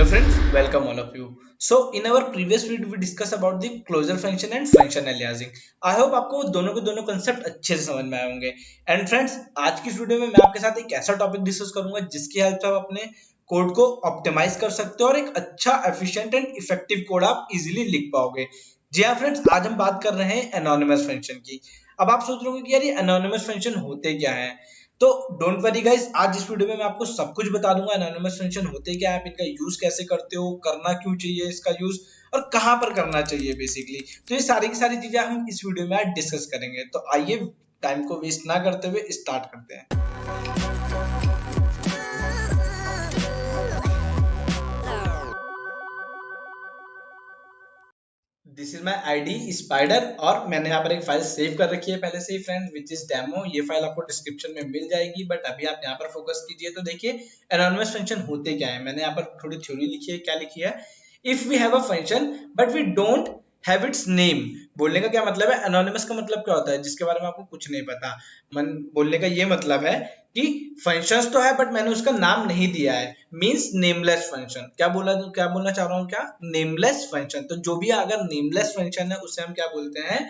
Hello friends, welcome all of you. So in our previous video we discussed about the closure function and function aliasing. I hope आपको दोनों के दोनों concept अच्छे से समझ में आए होंगे. एंड फ्रेंड्स, आज की इस वीडियो में मैं आपके साथ एक ऐसा टॉपिक डिस्कस करूंगा जिसकी हेल्प से आप अपने कोड को ऑप्टिमाइज कर सकते हो और एक अच्छा एफिशिएंट एंड इफेक्टिव कोड आप इजीली लिख पाओगे. जी हाँ फ्रेंड्स, आज हम बात कर रहे हैं एनोनिमस फंक्शन की. अब आप सोच रहे होंगे कि यार ये एनोनिमस फंक्शन होते क्या है. तो डोंट वरी गाइस, आज इस वीडियो में मैं आपको सब कुछ बता दूंगा. एनोनिमस फंक्शन होते क्या है, आप इनका यूज कैसे करते हो, करना क्यों चाहिए इसका यूज, और कहां पर करना चाहिए बेसिकली. तो ये सारी की सारी चीजें हम इस वीडियो में आज डिस्कस करेंगे. तो आइए टाइम को वेस्ट ना करते हुए स्टार्ट करते हैं. This is my ID spider और मैंने यहाँ पर एक फाइल सेव कर रखी है पहले से ही फ्रेंड, विच इज डेमो. ये फाइल आपको डिस्क्रिप्शन में मिल जाएगी, बट अभी आप यहाँ पर फोकस कीजिए. तो देखिए एनोनिमस फंक्शन होते क्या है. मैंने यहाँ पर थोड़ी थ्योरी लिखी है. क्या लिखी है? If we have a function but we don't have its name. बोलने का क्या मतलब है? एनोनिमस का मतलब क्या होता है? जिसके बारे में आपको कुछ नहीं पता. मन बोलने का ये मतलब है कि फंक्शंस तो है बट मैंने उसका नाम नहीं दिया है. Means nameless function. क्या बोलना चाह रहा हूँ? क्या? Nameless function. तो जो भी अगर नेमलेस फंक्शन है उसे हम क्या बोलते हैं?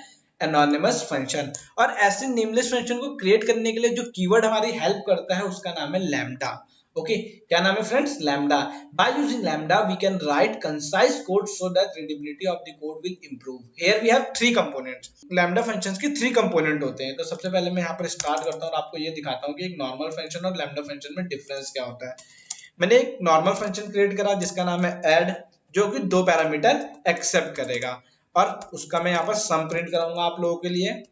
Anonymous function. और ऐसे नेमलेस फंक्शन को क्रिएट करने के लिए जो कीवर्ड हमारी हेल्प करता है उसका नाम है लैम्डा. ओके, क्या नाम है friends? Lambda. By using lambda we can write concise code so that readability of the code will improve. Here we have three components. Lambda functions के थ्री कंपोनेंट होते हैं. तो सबसे पहले मैं यहाँ पर स्टार्ट करता हूँ और आपको ये दिखाता हूँ कि एक नॉर्मल फंक्शन और लैम्डा फंक्शन में डिफरेंस क्या होता है. मैंने एक नॉर्मल फंक्शन क्रिएट करा जिसका नाम है ऐड, जो कि दो पैरामीटर एक्सेप्ट करेगा और उसका मैं यहाँ पर सम प्रिंट कराऊंगा आप लोगों के लिए.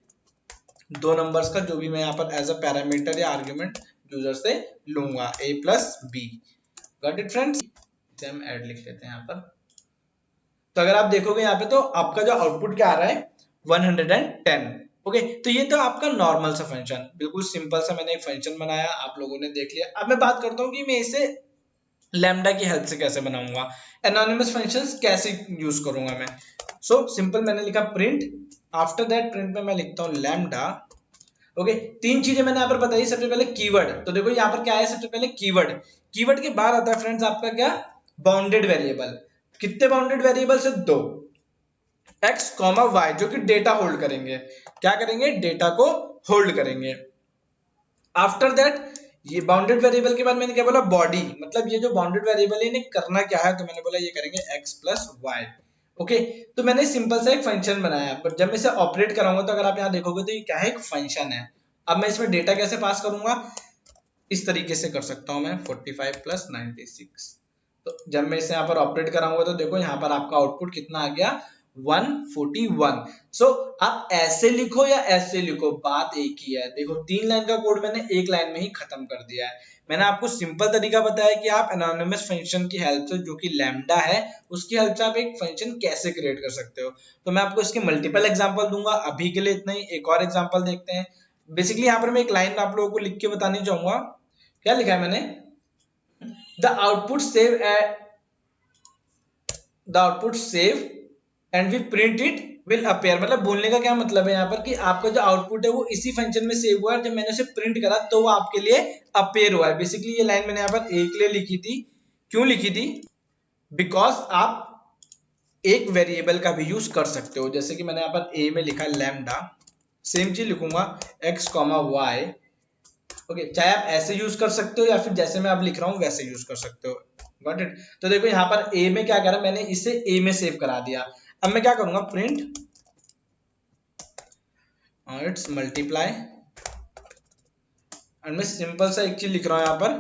दो नंबर्स का जो भी मैं यहाँ पर एज अ पैरामीटर या आर्ग्यूमेंट यूजर से लूंगा, a plus b. Got it friends? हम ऐड लिख लेते हैं यहाँ पर. तो अगर आप देखोगे यहाँ पे तो आपका जो आउटपुट क्या आ रहा है? 110. ओके, तो ये तो आपका नॉर्मल सा फंक्शन, बिल्कुल सिंपल सा मैंने एक फंक्शन बनाया, आप लोगों ने देख लिया. अब मैं बात करता हूँ कि मैं इसे लैम्डा की हेल्प से कैसे बनाऊंगा, एनोनिमस फंक्शंस कैसे यूज करूंगा मैं. सो सिंपल, मैंने लिखा प्रिंट. आफ्टर दैट प्रिंट में मैं लिखता हूँ लैम्डा. ओके, तीन चीजें मैंने यहाँ पर बताई. सबसे पहले कीवर्ड. तो देखो यहाँ पर क्या है? सबसे पहले कीवर्ड. कीवर्ड के बाद आता है फ्रेंड्स आपका क्या? Bounded variable. कितने बाउंडेड वेरिएबल से? दो. एक्स कॉमा वाई, जो कि डेटा होल्ड करेंगे. क्या करेंगे? डेटा को होल्ड करेंगे. आफ्टर दैट ये बाउंडेड वेरिएबल के बाद मैंने क्या बोला? बॉडी. मतलब ये जो बाउंडेड वेरिएबल है इन्हें करना क्या है? तो मैंने बोला ये करेंगे एक्स प्लस वाई. ओके, तो मैंने सिंपल सा एक फंक्शन बनाया, बट जब मैं इसे ऑपरेट कराऊंगा तो अगर आप यहाँ देखोगे तो ये क्या है? एक फंक्शन है. अब मैं इसमें डेटा कैसे पास करूंगा? इस तरीके से कर सकता हूं मैं, 45 प्लस 96. तो जब मैं इसे यहाँ पर ऑपरेट कराऊंगा तो देखो यहाँ पर आपका आउटपुट कितना आ गया? 141. सो आप ऐसे लिखो या ऐसे लिखो, बात एक ही है. देखो 3 लाइन का कोड मैंने एक लाइन में ही खत्म कर दिया है. मैंने आपको सिंपल तरीका बताया कि आप एनोनिमस फंक्शन की हेल्प से, जो कि लैम्डा है, उसकी हेल्प से आप एक फंक्शन कैसे क्रिएट कर सकते हो. तो मैं आपको इसके मल्टीपल एग्जांपल दूंगा. अभी के लिए इतना ही. एक और एग्जांपल देखते हैं. बेसिकली यहाँ पर मैं एक लाइन आप लोगों को लिख के बतानी चाहूंगा. क्या लिखा है मैंने? The output save and we print it will appear. मतलब बोलने का क्या मतलब है यहाँ पर कि आपका जो आउटपुट है वो इसी फंक्शन में सेव हुआ है. जब मैंने उसे प्रिंट करा तो वो आपके लिए अपीयर हुआ है. बेसिकली ये लाइन मैंने यहाँ पर एक लिए लिखी थी. क्यों लिखी थी? बिकॉज आप एक वेरिएबल का भी यूज कर सकते हो. जैसे कि मैंने यहाँ पर ए में लिखा लैम्डा, सेम चीज लिखूंगा एक्स कॉमा वाई. ओके, चाहे आप ऐसे यूज कर सकते हो या फिर जैसे मैं अब लिख रहा हूँ वैसे यूज कर सकते हो. Got it? तो देखो यहाँ पर ए में क्या करा, मैंने इसे ए में सेव करा दिया. अब मैं क्या करूंगा? Print it's multiply. एंड मैं सिंपल सा एक चीज लिख रहा हूं यहाँ पर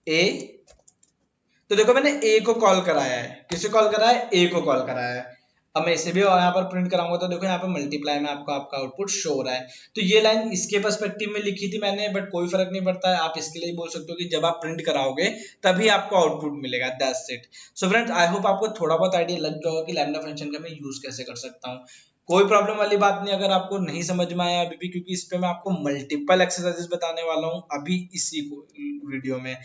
ए. तो देखो मैंने ए को कॉल कराया है. किसे कॉल कराया है? ए को कॉल कराया है. अब मैं इसे भी यहाँ पर प्रिंट कराऊंगा तो देखो यहाँ पर मल्टीप्लाई में आपको आपका आउटपुट शो हो रहा है. तो ये लाइन इसके पर्सपेक्टिव में लिखी थी मैंने, बट कोई फर्क नहीं पड़ता है. आप इसके लिए बोल सकते हो कि जब आप प्रिंट कराओगे तभी आपको आउटपुट मिलेगा. That's it. So friends, I hope आपको थोड़ा बहुत आइडिया लग गया होगा कि लैम्डा फंक्शन का मैं यूज कैसे कर सकता हूँ. कोई प्रॉब्लम वाली बात नहीं अगर आपको नहीं समझ में आया अभी भी, क्योंकि इस पे मैं आपको मल्टीपल एक्सरसाइजेस बताने वाला हूँ अभी इसी वीडियो में.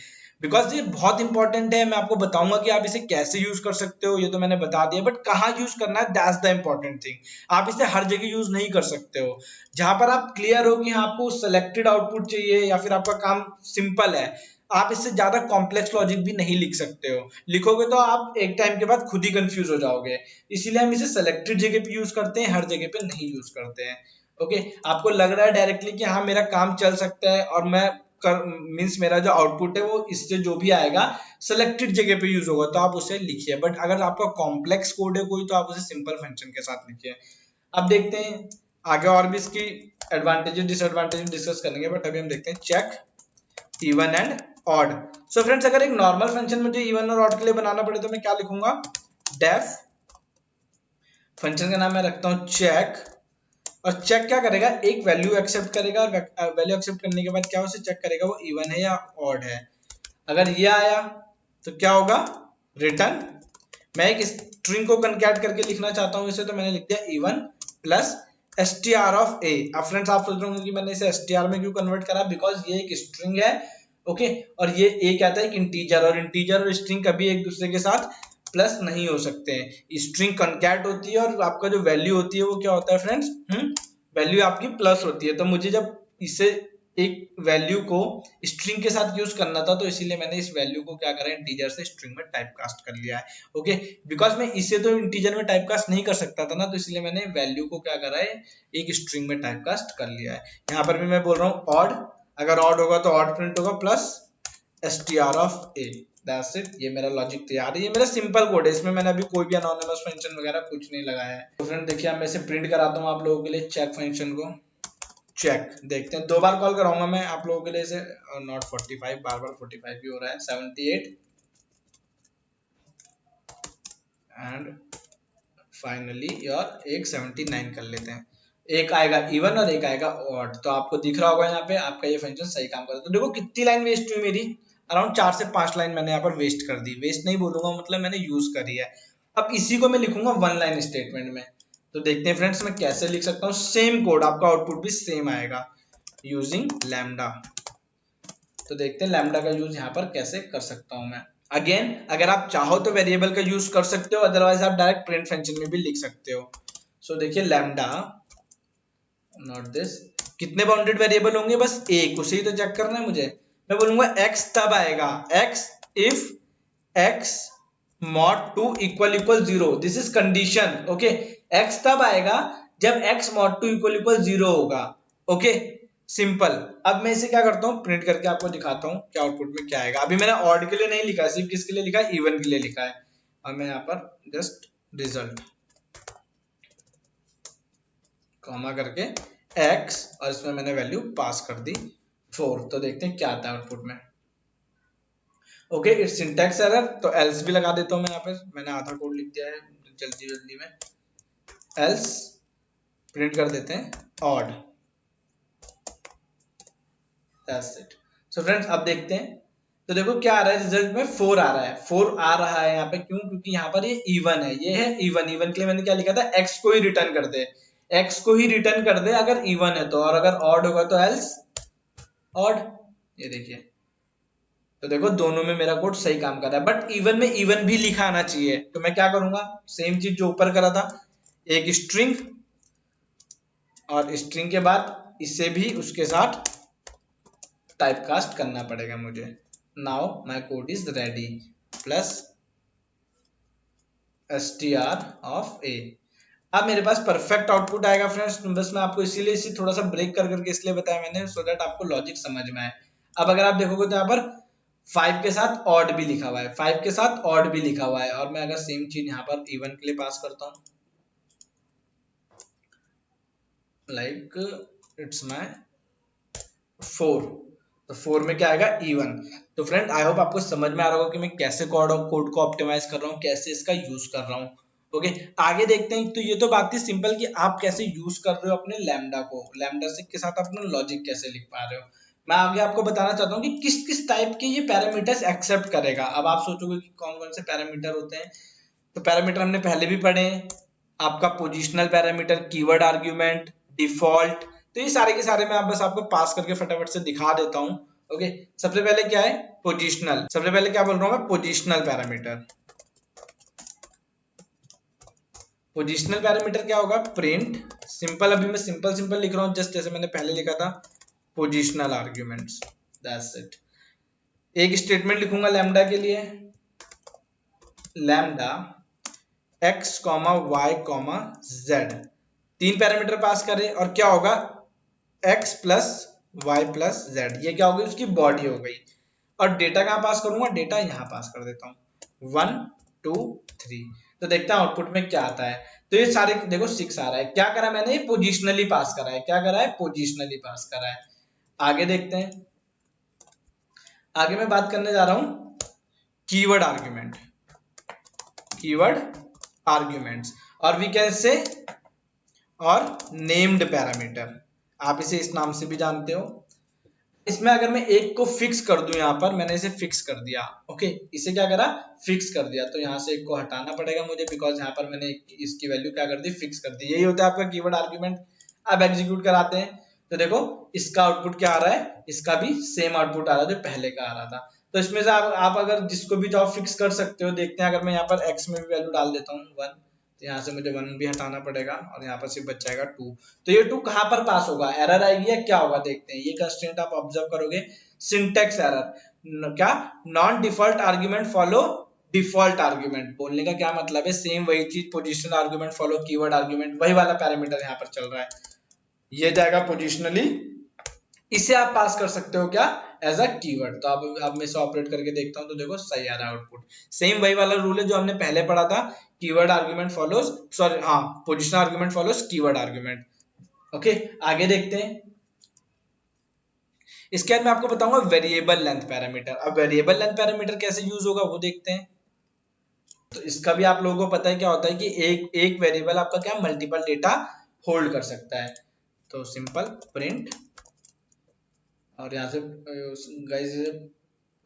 बिकॉज ये बहुत इंपॉर्टेंट है. मैं आपको बताऊंगा कि आप इसे कैसे यूज कर सकते हो, ये तो मैंने बता दिया, बट कहाँ यूज करना है, दैट्स द इंपॉर्टेंट थिंग. आप इसे हर जगह यूज नहीं कर सकते हो. जहां पर आप क्लियर हो कि हाँ आपको सेलेक्टेड आउटपुट चाहिए या फिर आपका काम सिंपल है, आप इससे ज्यादा कॉम्प्लेक्स लॉजिक भी नहीं लिख सकते हो, लिखोगे तो आप एक टाइम के बाद खुद ही कंफ्यूज हो जाओगे। इसीलिए हम इसे सेलेक्टेड जगह पे यूज करते हैं, हर जगह पे नहीं यूज करते हैं। ओके, आपको लग रहा है डायरेक्टली कि हाँ मेरा काम चल सकता है और मैं कर मीन्स मेरा जो आउटपुट है वो इससे जो भी आएगा सेलेक्टेड जगह पे यूज होगा, तो आप उसे लिखिए। बट अगर आपका कॉम्प्लेक्स कोड है कोई, तो आप उसे सिंपल फंक्शन के साथ लिखिए। अब देखते हैं आगे और भी इसकी एडवांटेजेस डिसएडवांटेजेस डिस्कस करेंगे, बट अभी हम देखते हैं check even and odd. So friends, अगर एक नॉर्मल फंक्शन मुझे इवन और ऑड के लिए बनाना पड़े तो मैं क्या लिखूंगा, डेफ, फंक्शन का नाम मैं रखता हूं चेक, और चेक क्या करेगा, एक वैल्यू एक्सेप्ट करेगा, और वैल्यू एक्सेप्ट करने के बाद क्या उसे चेक करेगा वो इवन है या ऑड है। अगर ये आया तो क्या होगा, रिटर्न। मैं एक स्ट्रिंग को कनकैट करके लिखना चाहता हूं इसे, तो मैंने लिख दिया even plus str of a। अब फ्रेंड्स आप सोच रहे होंगे कि मैंने इसे str में क्यों कन्वर्ट करा, बिकॉज ये एक स्ट्रिंग है। ओके, और ये a कहता है एक इंटीजर, और इंटीजर और स्ट्रिंग कभी एक दूसरे के साथ प्लस नहीं हो सकते हैं। स्ट्रिंग कनकैट होती है और आपका जो वैल्यू होती है वो क्या होता है फ्रेंड्स, वैल्यू आपकी प्लस होती है। तो मुझे जब इसे एक वैल्यू को स्ट्रिंग के साथ यूज करना था, तो इसीलिए मैंने इस वैल्यू को क्या करा, इंटीजर से स्ट्रिंग में टाइप कास्ट कर लिया है। ओके, बिकॉज मैं इसे तो इंटीजर में टाइप कास्ट नहीं कर सकता था ना, तो इसलिए मैंने वैल्यू को क्या करा है, एक स्ट्रिंग में टाइप कास्ट कर लिया है। यहाँ पर भी मैं बोल रहा हूँ ऑड, अगर ऑड होगा तो ऑड प्रिंट होगा plus str of a। That's it, ये मेरा लॉजिक तैयार है। ये मेरा सिंपल कोड है, इसमें मैंने अभी कोई भी एनोनिमस फंक्शन वगैरह कुछ नहीं लगाया है। तो फ्रेंड देखिए, मैं इसे प्रिंट कराता हूँ आप लोगों के लिए, चेक फंक्शन को। चेक देखते हैं, 2 बार कॉल कराऊंगा मैं आप लोगों के लिए इसे, नॉट 45, बार बार 45 भी हो रहा है, 78 एंड फाइनली और एक 79 कर लेते हैं। एक आएगा इवन और एक आएगा ऑड, तो आपको दिख रहा होगा यहाँ पे आपका ये फंक्शन सही काम कर रहा है। तो देखो कितनी लाइन वेस्ट हुई मेरी, अराउंड 4 से 5 लाइन मैंने यहाँ पर वेस्ट कर दी। वेस्ट नहीं बोलूंगा, मतलब मैंने यूज करी है। अब इसी को मैं लिखूंगा 1 लाइन स्टेटमेंट में। तो देखते हैं फ्रेंड्स मैं कैसे लिख सकता हूँ सेम कोड, आपका आउटपुट भी सेम आएगा यूजिंग लैम्डा। तो देखते हैं लैम्डा का यूज यहाँ पर कैसे कर सकता हूँ मैं। अगेन, अगर आप चाहो तो वेरिएबल का यूज कर सकते हो, अदरवाइज आप डायरेक्ट प्रिंट फंक्शन में भी लिख सकते हो। सो देखिए लैम्डा, नॉट दिस, कितने बाउंडेड वेरिएबल होंगे, बस एक, उसे ही तो चेक करना है मुझे। मैं बोलूंगा x तब आएगा, x if x mod 2 equal equal 0, this is condition. Okay, x तब आएगा जब x mod 2 इक्वल इक्वल 0 होगा। Okay, simple. अब मैं इसे क्या करता हूँ, प्रिंट करके आपको दिखाता हूँ क्या आउटपुट में क्या आएगा। अभी मैंने ऑड के लिए नहीं लिखा, सिर्फ किसके लिए लिखा है, इवन के लिए लिखा है। और मैं यहाँ पर जस्ट रिजल्ट कॉमा करके x, और इसमें मैंने वैल्यू पास कर दी 4। तो देखते हैं क्या आता है आउटपुट में। ओके, इट्स सिंटैक्स एरर, तो एल्स भी लगा देता हूं मैं यहाँ पे, मैंने आधा कोड लिख दिया है जल्दी जल्दी में। एल्स प्रिंट कर देते हैं odd, that's it. So friends अब देखते हैं, तो देखो क्या आ रहा है रिजल्ट में, 4 आ रहा है। 4 आ रहा है यहाँ पे क्यों, क्योंकि यहाँ पर ये इवन है, ये है इवन। इवन के लिए मैंने क्या लिखा था, x को ही रिटर्न कर दे, x को ही रिटर्न कर दे अगर इवन है तो, और अगर ऑड होगा तो एल्स ऑड। ये देखिए, तो देखो दोनों में मेरा कोड सही काम कर रहा है, बट इवन में इवन भी लिखा आना चाहिए। तो मैं क्या करूंगा, सेम चीज जो ऊपर करा था, एक स्ट्रिंग, और स्ट्रिंग के बाद इसे भी उसके साथ टाइपकास्ट करना पड़ेगा मुझे। Now my code is ready, plus str of a। अब मेरे पास परफेक्ट आउटपुट आएगा फ्रेंड्स। बस मैं आपको इसीलिए इसे थोड़ा सा ब्रेक कर करके इसलिए बताया मैंने, सो दैट आपको लॉजिक समझ में आए। अब अगर आप देखोगे तो यहाँ पर 5 के साथ ऑड भी लिखा हुआ है, 5 के साथ ऑड भी लिखा हुआ है, और मैं अगर सेम चीज यहाँ पर इवन के लिए पास करता हूँ, लाइक इट्स माय 4, तो 4 में क्या आएगा, इवन। तो फ्रेंड आई होप आपको समझ में आ रहा होगा कि मैं कैसे कोड को ऑप्टिमाइज कर रहा हूँ, कैसे इसका यूज कर रहा हूँ। ओके, आगे देखते हैं। तो ये तो बात थी सिंपल कि आप कैसे यूज कर रहे हो अपने लैम्डा को, लैम्डा से के साथ अपना लॉजिक कैसे लिख पा रहे हो। मैं आगे आपको बताना चाहता हूँ कि किस किस टाइप के ये पैरामीटर्स एक्सेप्ट करेगा। अब आप सोचोगे कि कौन कौन से पैरामीटर होते हैं, तो पैरामीटर हमने पहले भी पढ़े हैं, आपका positional parameter, keyword argument, default. तो ये सारे के सारे मैं बस आपको पास करके फटाफट से दिखा देता हूँ। ओके, सबसे पहले क्या है, पोजिशनल। सबसे पहले क्या बोल रहा हूँ मैं, पोजिशनल पैरामीटर। पोजिशनल पैरामीटर क्या होगा, प्रिंट सिंपल, अभी मैं सिंपल सिंपल लिख रहा हूँ जस्ट जैसे मैंने पहले लिखा था, पोजिशनल आर्ग्यूमेंट्स, दैट्स इट। एक स्टेटमेंट लिखूंगा लैम्डा के लिए, lambda x comma y comma z, 3 parameter pass करें और क्या होगा x plus y plus z, ये क्या होगी उसकी बॉडी हो गई। और डेटा कहाँ पास करूंगा, डेटा यहाँ पास कर देता हूँ 1 2 3। तो देखते हैं आउटपुट में क्या आता है। तो ये सारे देखो 6 आ रहा है, क्या करा मैंने, पोजिशनली पास करा है, क्या करा है, पोजिशनली पास करा है। आगे देखते हैं, आगे मैं बात करने जा रहा हूं कीवर्ड आर्ग्यूमेंट, कीवर्ड आर्ग्यूमेंट्स और वी कैन से और नेम्ड पैरामीटर, आप इसे इस नाम से भी जानते हो। इसमें अगर मैं एक को फिक्स कर दूं, यहां पर मैंने इसे फिक्स कर दिया, ओके, इसे क्या करा, फिक्स कर दिया, तो यहां से एक को हटाना पड़ेगा मुझे, बिकॉज यहां पर मैंने इसकी वैल्यू क्या कर दी, फिक्स कर दी। यही होता है आपका कीवर्ड आर्ग्यूमेंट। अब एग्जीक्यूट कराते हैं, तो देखो इसका आउटपुट क्या आ रहा है, इसका भी सेम आउटपुट आ रहा है जो पहले का आ रहा था। तो इसमें से आप अगर जिसको भी जॉब फिक्स कर सकते हो, देखते हैं अगर मैं यहाँ पर एक्स में भी वैल्यू डाल देता हूँ 1, तो यहाँ से मुझे 1 भी हटाना पड़ेगा और यहाँ पर सिर्फ बच जाएगा 2। तो ये 2 कहाँ पर पास होगा, एरर आएगी या क्या होगा, देखते हैं। ये कंस्ट्रेंट आप ऑब्जर्व करोगे, सिंटेक्स एरर, क्या, non default argument follow default argument, बोलने का क्या मतलब है, सेम वही चीज, positional argument follow keyword argument, वही वाला पैरामीटर यहाँ पर चल रहा है, ये जाएगा पोजिशनली, इसे आप पास कर सकते हो क्या, एज अ कीवर्ड। तो अब मैं इसे ऑपरेट करके देखता हूं, तो देखो सही आ रहा है आउटपुट, सेम वही वाला रूल है जो हमने पहले पढ़ा था, कीवर्ड आर्ग्यूमेंट फॉलोज, सॉरी हाँ, positional argument follows keyword argument. Okay, आगे देखते हैं। इसके बाद मैं आपको बताऊंगा वेरिएबल लेंथ पैरामीटर। अब वेरिएबल लेंथ पैरामीटर कैसे यूज होगा वो देखते हैं। तो इसका भी आप लोगों को पता है क्या होता है कि एक वेरिएबल आपका क्या मल्टीपल डेटा होल्ड कर सकता है। तो सिंपल प्रिंट, और यहाँ से गाइस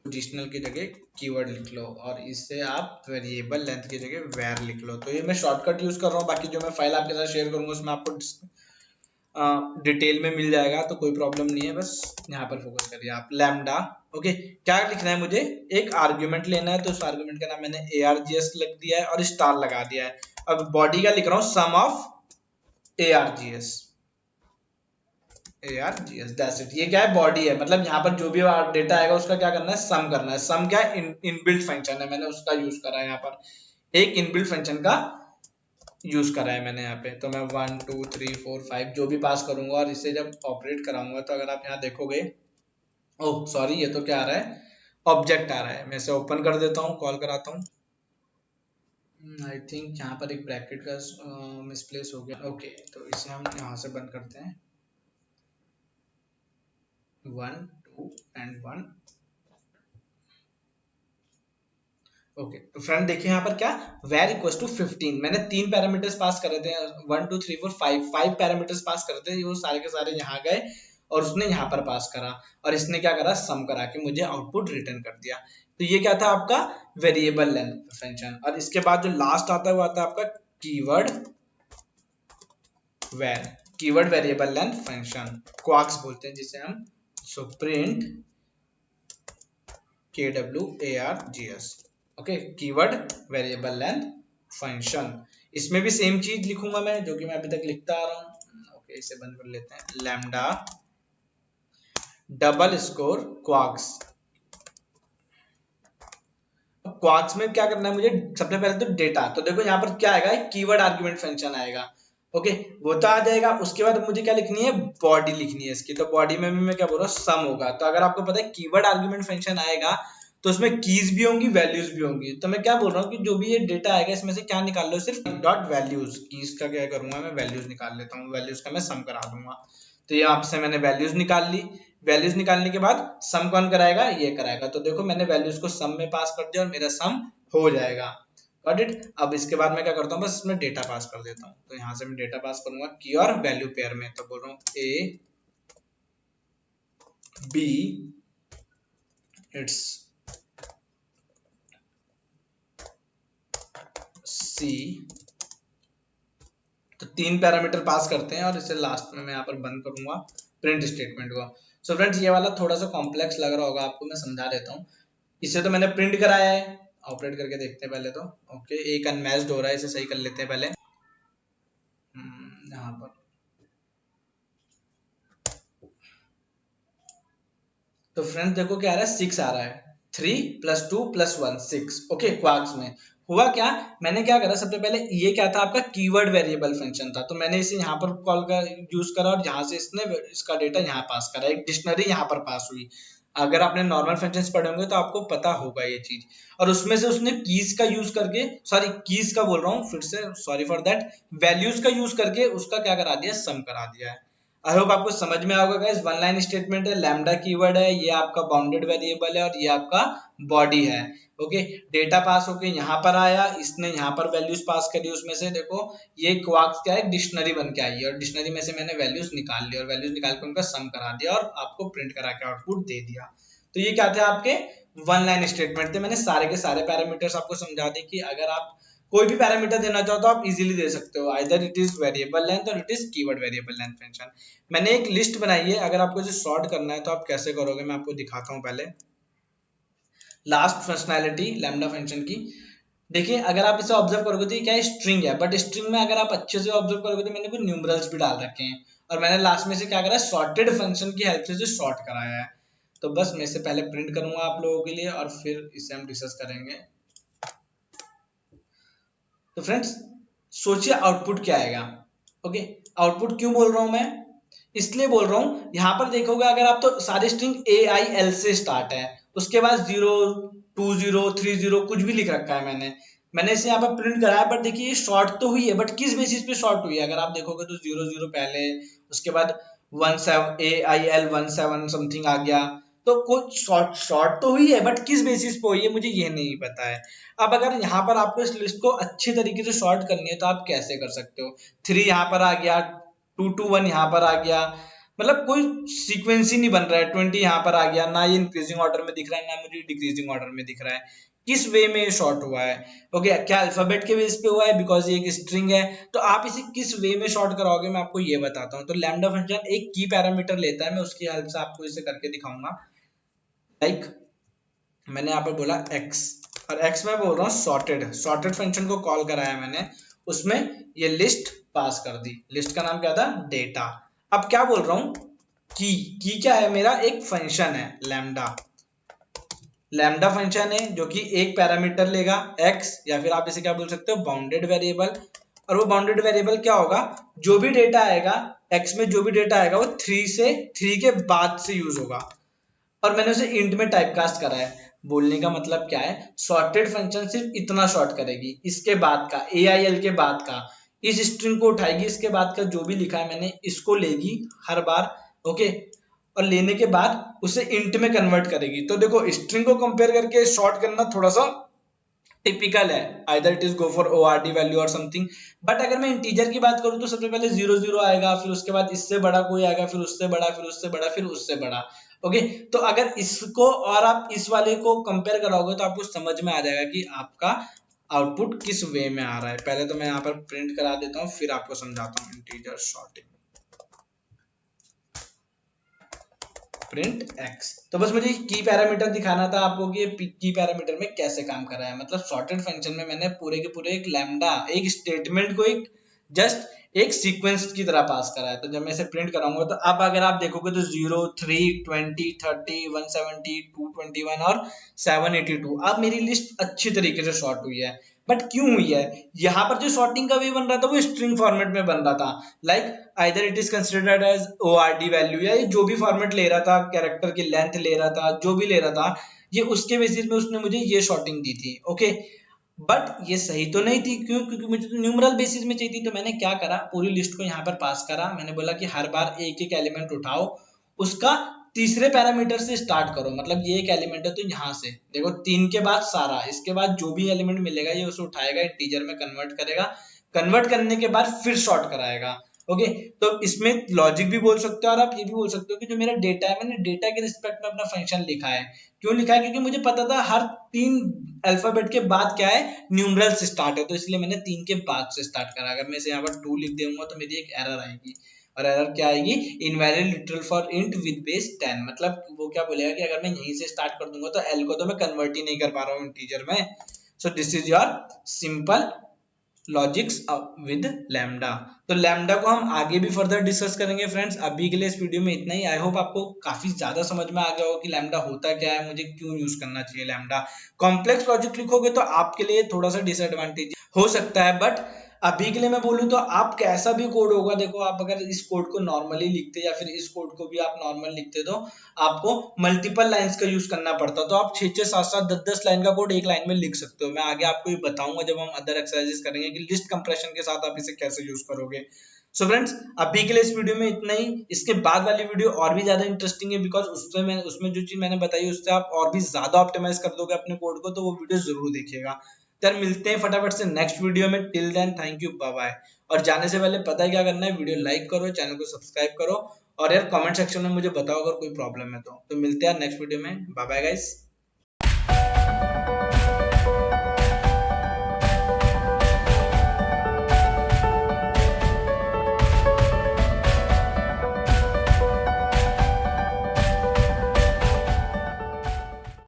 पोजिशनल की जगह कीवर्ड लिख लो और इससे आप वेरिएबल लेंथ की जगह वेर लिख लो। तो ये मैं शॉर्टकट यूज कर रहा हूँ, बाकी जो मैं फाइल आपके साथ शेयर करूंगा उसमें आपको डिटेल में मिल जाएगा, तो कोई प्रॉब्लम नहीं है, बस यहाँ पर फोकस करिए आप। लैम्डा, ओके, क्या लिखना है मुझे, एक आर्ग्यूमेंट लेना है, तो उस आर्ग्यूमेंट का नाम मैंने ARGS लिख दिया है और स्टार लगा दिया है। अब बॉडी का लिख रहा हूँ some of ARGS, ARGS, that's it. ये क्या है, बॉडी है, मतलब यहाँ पर जो भी डेटा आएगा उसका क्या करना है, सम करना है। सम क्या है, इनबिल्ट फंक्शन है, मैंने उसका यूज करा है यहाँ पर, एक इनबिल्ट फंक्शन का यूज करा है मैंने यहाँ पे। तो मैं 1 2 3 4 5 जो भी पास करूंगा और इसे जब ऑपरेट कराऊंगा, तो अगर आप यहाँ देखोगे, ओह सॉरी, ये तो क्या आ रहा है, ऑब्जेक्ट आ रहा है। मैं इसे ओपन कर देता हूँ, कॉल कराता हूँ। आई थिंक यहाँ पर एक ब्रैकेट का मिसप्लेस हो गया, ओके, तो इसे हम यहाँ से बंद करते हैं, 1 2 एंड 1। ओके, तो फ्रेंड देखिए यहाँ पर क्या, वेर इक्वल टू 15, मैंने 3 पैरामीटर्स पास करे थे, 1 2 3 4 5 पैरामीटर्स पास करे थे, वो सारे के सारे यहाँ गए और उसने यहाँ पर पास करा और इसने क्या करा, सम करा के मुझे आउटपुट रिटर्न कर दिया। तो ये क्या था आपका वेरिएबल लेंथ फंक्शन। और इसके बाद जो लास्ट आता है वो आता है आपका keyword var, keyword variable length function, kwargs बोलते हैं जिसे हम। So print KWARGS, okay, keyword variable length function. इसमें भी सेम चीज लिखूंगा मैं जो कि मैं अभी तक लिखता आ रहा हूँ। ओके, इसे बंद कर लेते हैं, lambda double score quarks. Quarks में क्या करना है मुझे, सबसे पहले तो डेटा, तो देखो यहाँ पर क्या आएगा, कीवर्ड आर्गुमेंट फंक्शन आएगा, ओके, वो तो आ जाएगा। उसके बाद मुझे क्या लिखनी है, बॉडी लिखनी है इसकी। तो बॉडी में भी मैं क्या बोल रहा हूँ, सम होगा। तो अगर आपको पता है कीवर्ड आर्गुमेंट फंक्शन आएगा तो उसमें कीज भी होंगी, वैल्यूज भी होंगी। तो मैं क्या बोल रहा हूँ कि जो भी ये डेटा आएगा इसमें से क्या निकाल लो, सिर्फ डॉट वैल्यूज, कीज का क्या करूंगा मैं, वैल्यूज निकाल लेता हूँ, वैल्यूज का मैं सम करा दूंगा। तो ये आपसे मैंने वैल्यूज निकाल ली, वैल्यूज निकालने के बाद सम कौन कराएगा, ये कराएगा। तो देखो मैंने वैल्यूज को सम में पास कर दिया और मेरा सम हो जाएगा, गॉट इट। अब इसके बाद मैं क्या करता हूँ, बस इसमें डेटा पास कर देता हूँ। तो यहाँ से मैं डेटा पास करूंगा की और वैल्यू पेयर में। तो बोल रहा हूँ A B इट्स C। तो 3 पैरामीटर पास करते हैं और इसे लास्ट में मैं यहाँ पर बंद करूंगा प्रिंट स्टेटमेंट को। सो फ्रेंड्स ये वाला थोड़ा सा कॉम्प्लेक्स लग रहा होगा आपको, मैं समझा देता हूँ। इसे तो मैंने प्रिंट कराया है, ऑपरेट करके देखते हैं पहले तो। ओके, एक अनमैच्ड हो रहा है, इसे सही कर लेते हैं पहले। यहाँ पर तो फ्रेंड्स देखो क्या आ रहा है, 6 आ रहा है, 3+2+1 6। ओके, क्वार्क्स में हुआ क्या, मैंने क्या करा, सबसे पहले ये क्या था आपका कीवर्ड वेरिएबल फंक्शन था, तो मैंने इसे यहाँ पर कॉल कर यूज करा और यहाँ से इसने इसका डेटा यहाँ पास करा, एक डिक्शनरी यहाँ पर पास हुई। अगर आपने नॉर्मल फंक्शंस पढ़े होंगे तो आपको पता होगा ये चीज। और उसमें से उसने कीज का यूज करके, सॉरी कीज का बोल रहा हूँ फिर से, सॉरी फॉर दैट, वैल्यूज का यूज करके उसका क्या करा दिया, सम करा दिया है। आई होप आपको समझ में आएगा गाइस। वन लाइन स्टेटमेंट है, लैम्डा कीवर्ड है, ये आपका बाउंडेड वेरिएबल है और ये आपका बॉडी है। ओके, डेटा पास होके यहाँ पर आया, इसने यहाँ पर वैल्यूज पास करी, उसमें से देखो ये क्वार्क्स क्या है, डिक्शनरी बन के आई है और डिक्शनरी में से मैंने वैल्यूज निकाल ली और वैल्यूज निकाल के उनका सम करा दिया और आपको प्रिंट करा के आउटपुट दे दिया। तो ये क्या थे आपके वन लाइन स्टेटमेंट थे। मैंने सारे के सारे पैरामीटर्स आपको समझा दी कि अगर आप कोई भी पैरामीटर देना चाहो तो आप इजीली दे सकते हो, either it is variable length और it is keyword variable length function. मैंने एक लिस्ट बनाई है, अगर आपको इसे सॉर्ट करना है तो आप कैसे करोगे मैं आपको दिखाता हूँ। पहले लास्ट फंक्शनैलिटी लैम्डा फंक्शन की देखिए, अगर आप इसे ऑब्जर्व करोगे तो ये क्या है, स्ट्रिंग है, बट स्ट्रिंग में अगर आप अच्छे से ऑब्जर्व करोगे तो मैंने कुछ न्यूमरल्स भी डाल रखे हैं और मैंने लास्ट में से क्या करा है, सॉर्टेड फंक्शन की हेल्प से इसे सॉर्ट कराया है। तो बस मैं इसे पहले प्रिंट करूंगा आप लोगों के लिए और फिर इसे हम डिस्कस करेंगे। तो फ्रेंड्स सोचिए आउटपुट क्या आएगा। ओके, आउटपुट क्यों बोल रहा हूं मैं, इसलिए बोल रहा हूं, यहां पर देखोगे अगर आप तो सारे स्ट्रिंग AIL से स्टार्ट है, उसके बाद 0 2 0 3 0 कुछ भी लिख रखा है मैंने इसे यहाँ पर प्रिंट कराया। बट देखिए ये शॉर्ट तो हुई है, बट किस बेसिस पे शॉर्ट हुई है, अगर आप देखोगे तो 0 0 पहले, उसके बाद 17 AIL 17 समथिंग आ गया, तो कुछ शॉर्ट तो हुई है, बट किस बेसिस पे हुई है मुझे ये नहीं पता है। अब अगर यहाँ पर आपको इस लिस्ट को अच्छे तरीके से शॉर्ट करनी है तो आप कैसे कर सकते हो, 3 यहाँ पर आ गया, 2 2 1 यहाँ पर आ गया, मतलब कोई सीक्वेंस ही नहीं बन रहा है, 20 यहाँ पर आ गया, ना ये इंक्रीजिंग ऑर्डर में दिख रहा है ना मुझे डिक्रीजिंग ऑर्डर में दिख रहा है, किस वे में ये शॉर्ट हुआ है। ओके, क्या अल्फाबेट के बेस पे हुआ है, बिकॉज ये एक स्ट्रिंग है, तो आप इसे किस वे में शॉर्ट कराओगे मैं आपको ये बताता हूँ। तो लैम्डा फंक्शन एक की पैरामीटर लेता है, मैं उसकी हेल्प से आपको इसे करके दिखाऊंगा। लाइक मैंने यहाँ पर बोला x और x में बोल रहा हूँ सॉर्टेड फंक्शन को कॉल कराया मैंने, उसमें ये लिस्ट पास कर दी, लिस्ट का नाम क्या था, डेटा। अब क्या बोल रहा हूँ, की क्या है, मेरा एक फंक्शन है लैम्डा फंक्शन है जो कि एक पैरामीटर लेगा x, या फिर आप इसे क्या बोल सकते हो, बाउंडेड वेरिएबल। और वो बाउंडेड वेरिएबल क्या होगा, जो भी डेटा आएगा x में, जो भी डेटा आएगा वो 3 के बाद से यूज होगा। और मैंने उसे इंट में टाइपकास्ट करा है। बोलने का मतलब क्या है, सॉर्टेड फंक्शन सिर्फ इतना शॉर्ट करेगी, इसके बाद का AIL के बाद का इस स्ट्रिंग को उठाएगी, इसके बाद का जो भी लिखा है मैंने इसको लेगी हर बार। ओके, और लेने के बाद उसे इंट में कन्वर्ट करेगी। तो देखो स्ट्रिंग को कंपेयर करके शॉर्ट करना थोड़ा सा टिपिकल है, either it is go for ORD value और समथिंग। बट अगर मैं इंटीजर की बात करूं तो सबसे पहले 0 0 आएगा, फिर उसके बाद इससे बड़ा कोई आएगा, फिर उससे बड़ा, फिर उससे बड़ा, फिर उससे बड़ा। ओके, तो अगर इसको और आप इस वाले को कंपेयर कराओगे तो आपको समझ में आ जाएगा कि आपका आउटपुट किस वे में आ रहा है। पहले तो मैं यहाँ पर प्रिंट करा देता हूँ फिर आपको समझाता हूँ। इंटीजर सॉर्टिंग प्रिंट x, तो बस मुझे की पैरामीटर दिखाना था आपको कि की पैरामीटर में कैसे काम कर रहा है। मतलब सॉर्टेड फंक्शन में मैंने पूरे के पूरे एक लैम्डा, एक स्टेटमेंट को एक जस्ट एक सीक्वेंस की तरह पास करा है। तो जब मैं इसे प्रिंट कराऊंगा तो अब अगर आप देखोगे तो 0 3 20 30 170 221 और 782, अब मेरी लिस्ट अच्छी तरीके से शॉर्ट हुई है। बट क्यों हुई है, यहाँ पर जो शॉर्टिंग का वे बन रहा था वो स्ट्रिंग फॉर्मेट में बन रहा था, like either it is considered as ORD value, या ये जो भी फॉर्मेट ले रहा था, कैरेक्टर की लेंथ ले रहा था, जो भी ले रहा था, ये उसके बेसिस में उसने मुझे ये शॉर्टिंग दी थी। ओके, बट ये सही तो नहीं थी, क्यों, क्योंकि मुझे तो न्यूमरल बेसिस में चाहिए थी। तो मैंने क्या करा, पूरी लिस्ट को यहाँ पर पास करा, मैंने बोला कि हर बार एक एक एलिमेंट उठाओ, उसका तीसरे पैरामीटर से स्टार्ट करो, मतलब ये एक एलिमेंट है तो यहाँ से देखो 3 के बाद सारा, इसके बाद जो भी एलिमेंट मिलेगा ये उसे उठाएगा, इंटीजर में कन्वर्ट करेगा, कन्वर्ट करने के बाद फिर शॉर्ट कराएगा। ओके, तो इसमें लॉजिक भी बोल सकते हो और आप ये भी बोल सकते हो कि जो मेरा डेटा है, मैंने डेटा के रिस्पेक्ट में अपना फंक्शन लिखा है। क्यों लिखा है, क्योंकि मुझे पता था हर 3 अल्फाबेट के बाद क्या है, न्यूमरल से स्टार्ट है, तो इसलिए मैंने 3 के बाद से स्टार्ट करा। अगर मैं इसे यहाँ पर 2 लिख दूंगा तो मेरी एक एरर आएगी, और एरर क्या आएगी, invalid literal for int with base 10, मतलब वो क्या बोलेगा कि अगर मैं यहीं से स्टार्ट कर दूंगा तो एल को तो मैं कन्वर्ट ही नहीं कर पा रहा हूँ इंटीजर में। So this is your simple logics with lambda. तो लैम्डा को हम आगे भी फर्दर डिस्कस करेंगे फ्रेंड्स। अभी के लिए इस वीडियो में इतना ही। आई होप आपको काफी ज्यादा समझ में आ गया हो कि लैम्डा होता क्या है, मुझे क्यों यूज करना चाहिए लैम्डा। कॉम्प्लेक्स लॉजिक लिखोगे तो आपके लिए थोड़ा सा डिसएडवांटेज हो सकता है, बट अभी के लिए मैं बोलूँ तो आप कैसा भी कोड होगा, देखो आप अगर इस कोड को नॉर्मली लिखते या फिर इस कोड को भी आप नॉर्मल लिखते तो आपको मल्टीपल लाइंस का यूज करना पड़ता। तो आप 6 6 7 7 10 10 लाइन का कोड एक लाइन में लिख सकते हो। मैं आगे आपको ये बताऊंगा जब हम अदर एक्सरसाइजेस करेंगे कि लिस्ट कंप्रेशन के साथ आप इसे कैसे यूज करोगे। सो फ्रेंड्स, अभी के लिए इस वीडियो में इतना ही। इसके बाद वाली वीडियो और भी ज्यादा इंटरेस्टिंग है, बिकॉज उसमें जो चीज मैंने बताई उससे आप और भी ज्यादा ऑप्टिमाइज कर दोगे अपने कोड को, तो वो वीडियो जरूर देखिएगा। यार मिलते हैं फटाफट से नेक्स्ट वीडियो में। Till then thank you, bye bye. और जाने से पहले पता है क्या करना है, वीडियो लाइक करो, चैनल को सब्सक्राइब करो, और यार कमेंट सेक्शन में मुझे बताओ अगर कोई प्रॉब्लम है तो मिलते हैं नेक्स्ट वीडियो में। Bye bye guys.